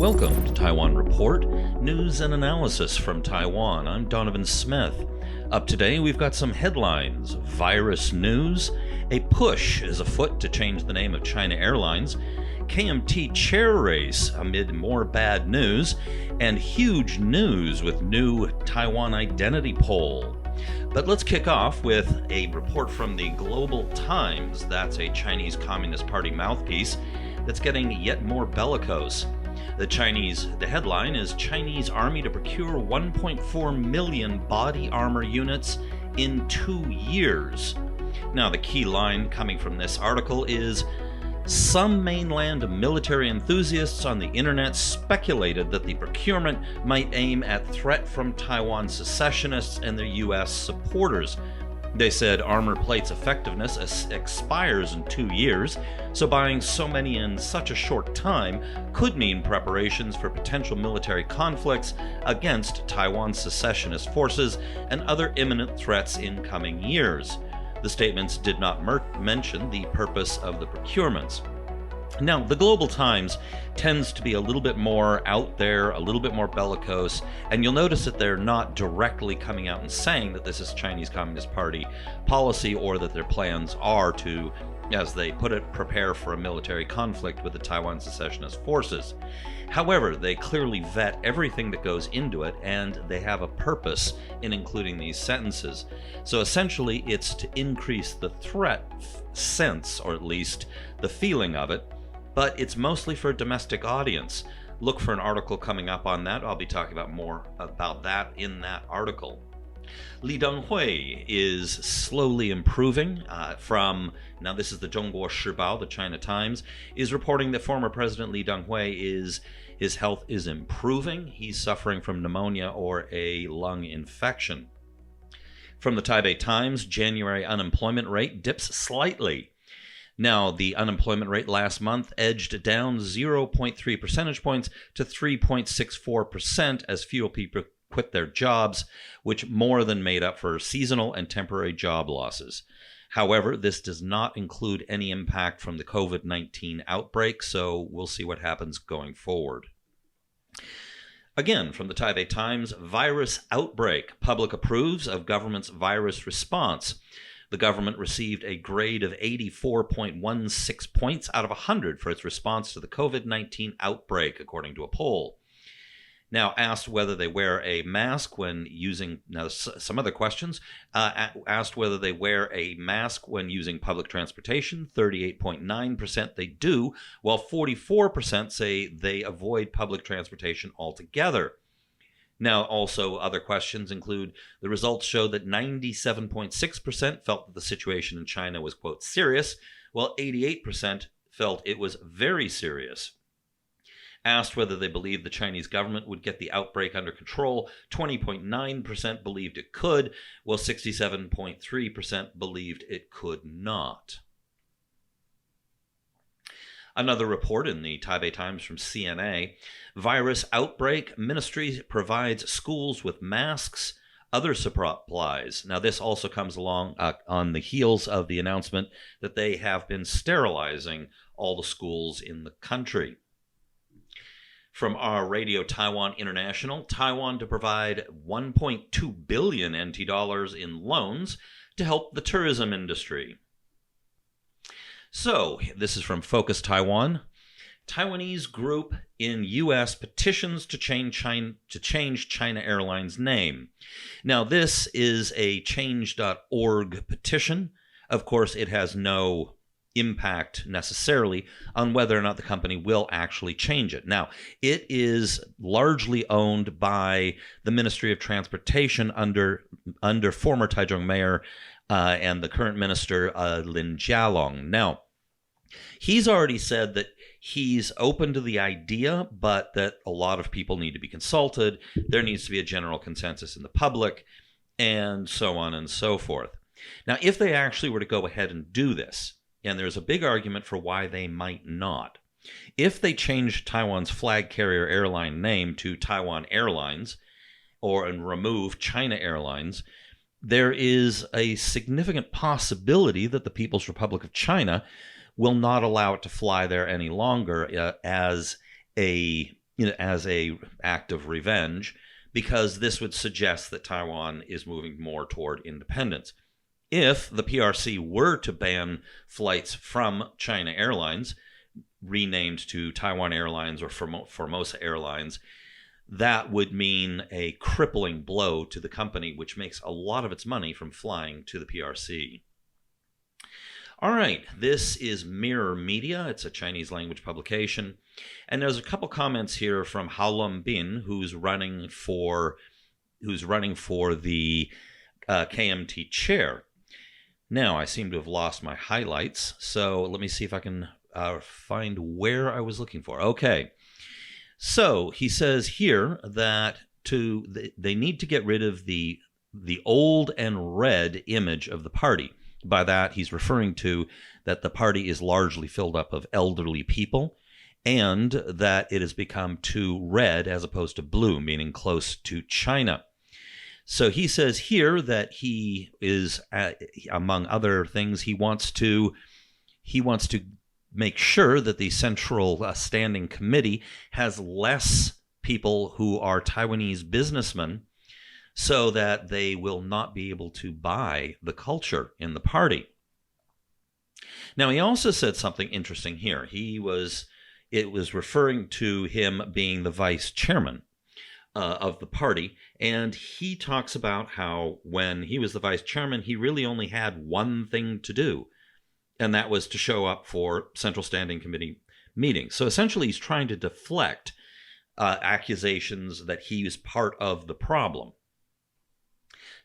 Welcome to Taiwan Report, news and analysis from Taiwan. I'm Donovan Smith. Up today, we've got some headlines, virus news, a push is afoot to change the name of China Airlines, KMT chair race amid more bad news, and huge news with new Taiwan identity poll. But let's kick off with a report from the Global Times. That's a Chinese Communist Party mouthpiece that's getting yet more bellicose. The headline is Chinese Army to procure 1.4 million body armor units in 2 years. Now, the key line coming from this article is some mainland military enthusiasts on the internet speculated that the procurement might aim at threat from Taiwan secessionists and their U.S. supporters. They said armor plate's effectiveness expires in 2 years, so buying so many in such a short time could mean preparations for potential military conflicts against Taiwan secessionist forces and other imminent threats in coming years. The statements did not mention the purpose of the procurements. Now, the Global Times tends to be a little bit more out there, a little bit more bellicose, and you'll notice that they're not directly coming out and saying that this is Chinese Communist Party policy or that their plans are to, as they put it, prepare for a military conflict with the Taiwan secessionist forces. However, they clearly vet everything that goes into it, and they have a purpose in including these sentences. So essentially, it's to increase the threat sense, or at least the feeling of it, but it's mostly for a domestic audience. Look for an article coming up on that. I'll be talking about more about that in that article. Li Keqiang is slowly improving now this is the Zhongguo Shibao, the China Times, is reporting that former President Li Keqiang his health is improving. He's suffering from pneumonia or a lung infection. From the Taipei Times, January unemployment rate dips slightly. Now, the unemployment rate last month edged down 0.3 percentage points to 3.64% as fewer people quit their jobs, which more than made up for seasonal and temporary job losses. However, this does not include any impact from the COVID-19 outbreak, so we'll see what happens going forward. Again, from the Taipei Times, virus outbreak. Public approves of government's virus response. The government received a grade of 84.16 points out of 100 for its response to the COVID-19 outbreak, according to a poll. Now, asked whether they wear a mask when using, now some other questions, asked whether they wear a mask when using public transportation, 38.9% they do, while 44% say they avoid public transportation altogether. Now, also other questions include the results show that 97.6% felt that the situation in China was, quote, serious, while 88% felt it was very serious. Asked whether they believed the Chinese government would get the outbreak under control, 20.9% believed it could, while 67.3% believed it could not. Another report in the Taipei Times from CNA, virus outbreak, ministry provides schools with masks, other supplies. Now, this also comes along on the heels of the announcement that they have been sterilizing all the schools in the country. From our Radio Taiwan International, Taiwan to provide 1.2 billion NT dollars in loans to help the tourism industry. So, this is from Focus Taiwan. Taiwanese group in U.S. petitions to change China Airlines name. Now, this is a change.org petition. Of course, it has no impact necessarily on whether or not the company will actually change it. Now, it is largely owned by the Ministry of Transportation under former Taichung Mayor and the current minister, Lin Jialong. Now, he's already said that he's open to the idea, but that a lot of people need to be consulted. There needs to be a general consensus in the public, and so on and so forth. Now, if they actually were to go ahead and do this, and there's a big argument for why they might not, if they change Taiwan's flag carrier airline name to Taiwan Airlines and remove China Airlines, there is a significant possibility that the People's Republic of China will not allow it to fly there any longer as a as a act of revenge, because this would suggest that Taiwan is moving more toward independence. If the PRC were to ban flights from China Airlines, renamed to Taiwan Airlines or Formosa Airlines, that would mean a crippling blow to the company, which makes a lot of its money from flying to the PRC. All right, this is Mirror Media. It's a Chinese language publication. And there's a couple comments here from Haolum Bin, who's running for the KMT chair. Now, I seem to have lost my highlights, so let me see if I can find where I was looking for. Okay, so he says here that they need to get rid of the old and red image of the party. By that, he's referring to that the party is largely filled up of elderly people, and that it has become too red as opposed to blue, meaning close to China. So he says here that he is, among other things, he wants to make sure that the Central Standing Committee has less people who are Taiwanese businessmen, so that they will not be able to buy the culture in the party. Now, he also said something interesting here. It was referring to him being the vice chairman of the party, and he talks about how when he was the vice chairman, he really only had one thing to do, and that was to show up for Central Standing Committee meetings. So essentially, he's trying to deflect accusations that he is part of the problem.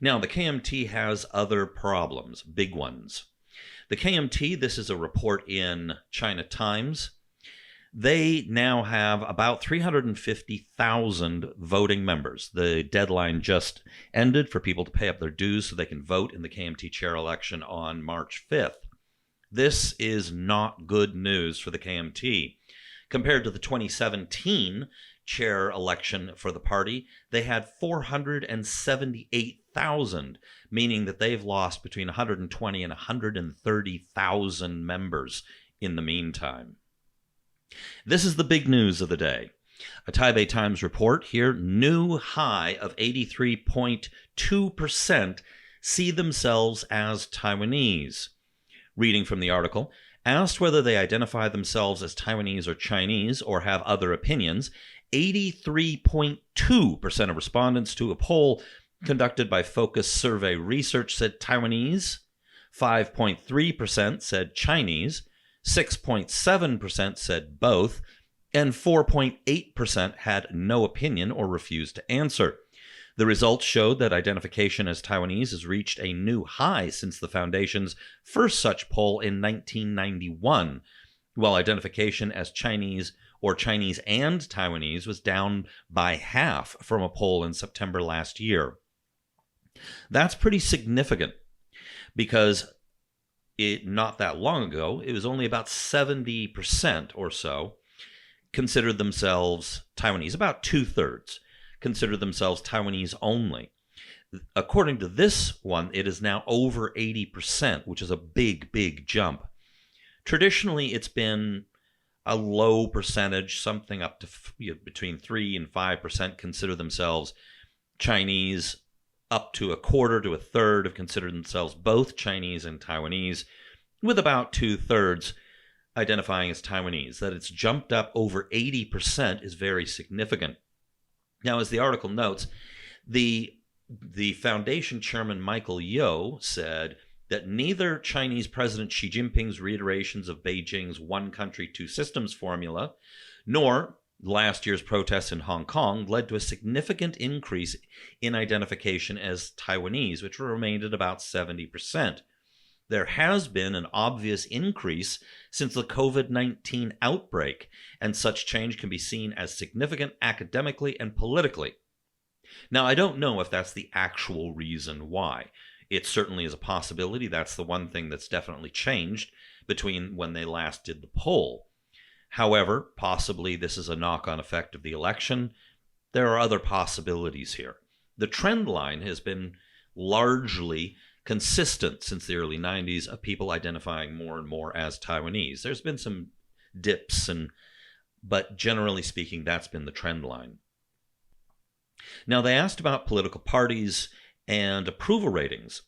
Now, the KMT has other problems, big ones. The KMT, this is a report in China Times. They now have about 350,000 voting members. The deadline just ended for people to pay up their dues so they can vote in the KMT chair election on March 5th. This is not good news for the KMT. Compared to the 2017 chair election for the party, they had 478,000, meaning that they've lost between 120 and 130,000 members in the meantime. This is the big news of the day. A Taipei Times report here, new high of 83.2% see themselves as Taiwanese. Reading from the article, asked whether they identify themselves as Taiwanese or Chinese or have other opinions, 83.2% of respondents to a poll conducted by Focus Survey Research said Taiwanese, 5.3% said Chinese, 6.7% said both, and 4.8% had no opinion or refused to answer. The results showed that identification as Taiwanese has reached a new high since the Foundation's first such poll in 1991, while identification as Chinese or Chinese and Taiwanese was down by half from a poll in September last year. That's pretty significant because not that long ago, it was only about 70% or so considered themselves Taiwanese, about two-thirds considered themselves Taiwanese only. According to this one, it is now over 80%, which is a big, big jump. Traditionally, it's been a low percentage, something up to between 3 and 5% consider themselves Chinese, up to a quarter to a third have considered themselves both Chinese and Taiwanese, with about two-thirds identifying as Taiwanese. That it's jumped up over 80% is very significant. Now, as the article notes, the foundation chairman Michael Yeo said that neither Chinese President Xi Jinping's reiterations of Beijing's one country, two systems formula, nor last year's protests in Hong Kong led to a significant increase in identification as Taiwanese, which remained at about 70%. There has been an obvious increase since the COVID-19 outbreak, and such change can be seen as significant academically and politically. Now, I don't know if that's the actual reason why. It certainly is a possibility. That's the one thing that's definitely changed between when they last did the poll. However, possibly this is a knock-on effect of the election. There are other possibilities here. The trend line has been largely consistent since the early 90s of people identifying more and more as Taiwanese. There's been some dips, but generally speaking, that's been the trend line. Now, they asked about political parties and approval ratings.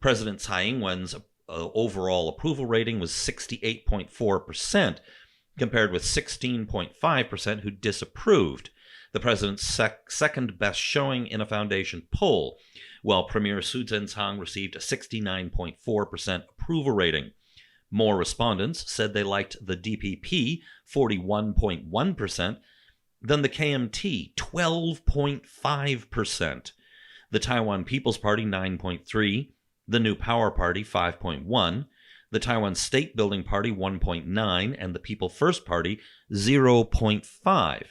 President Tsai Ing-wen's overall approval rating was 68.4%, compared with 16.5% who disapproved, the president's second best showing in a foundation poll, while Premier Su Tseng received a 69.4% approval rating. More respondents said they liked the DPP, 41.1%, than the KMT, 12.5%, the Taiwan People's Party, 9.3%, the New Power Party, 5.1%, the Taiwan State Building Party, 1.9%, and the People First Party, 0.5%.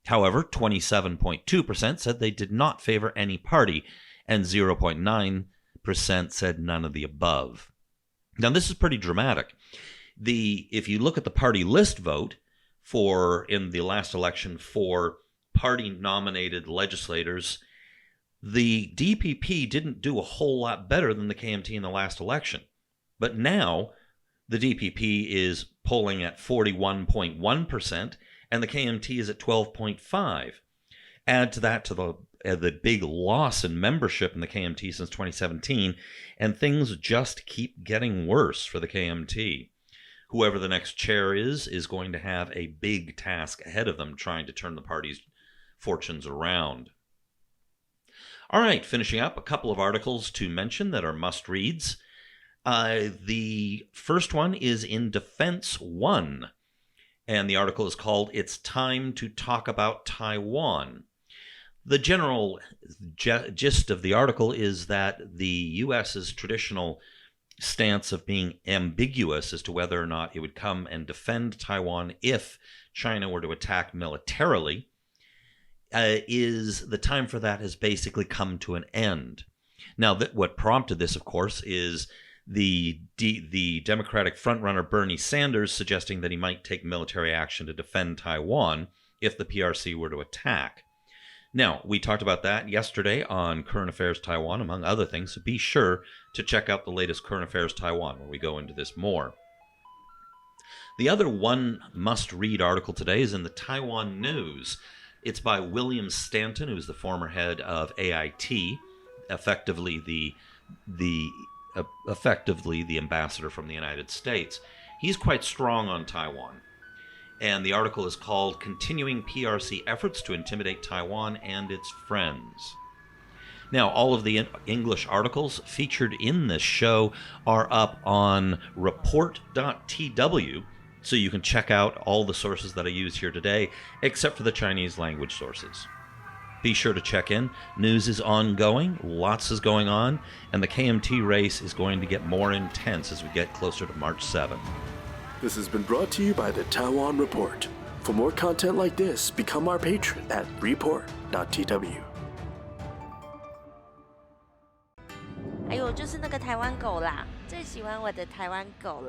However, 27.2% said they did not favor any party, and 0.9% said none of the above. Now, this is pretty dramatic. If you look at the party list vote in the last election for party-nominated legislators, the DPP didn't do a whole lot better than the KMT in the last election. But now, the DPP is polling at 41.1%, and the KMT is at 12.5%. Add to that the big loss in membership in the KMT since 2017, and things just keep getting worse for the KMT. Whoever the next chair is going to have a big task ahead of them trying to turn the party's fortunes around. All right, finishing up, a couple of articles to mention that are must-reads. The first one is in Defense One, and the article is called "It's Time to Talk About Taiwan." The general gist of the article is that the U.S.'s traditional stance of being ambiguous as to whether or not it would come and defend Taiwan if China were to attack militarily, is the time for that has basically come to an end. Now, what prompted this, of course, is the Democratic frontrunner Bernie Sanders suggesting that he might take military action to defend Taiwan if the PRC were to attack. Now, we talked about that yesterday on Current Affairs Taiwan, among other things, so be sure to check out the latest Current Affairs Taiwan, where we go into this more. The other one must-read article today is in the Taiwan News. It's by William Stanton, who's the former head of AIT, effectively the ambassador from the United States. He's quite strong on Taiwan. And the article is called "Continuing PRC Efforts to Intimidate Taiwan and Its Friends." Now, all of the English articles featured in this show are up on report.tw, so you can check out all the sources that I use here today, except for the Chinese language sources. Be sure to check in. News is ongoing, lots is going on, and the KMT race is going to get more intense as we get closer to March 7th. This has been brought to you by the Taiwan Report. For more content like this, become our patron at report.tw. 还有就是那个台湾狗啦，最喜欢我的台湾狗了。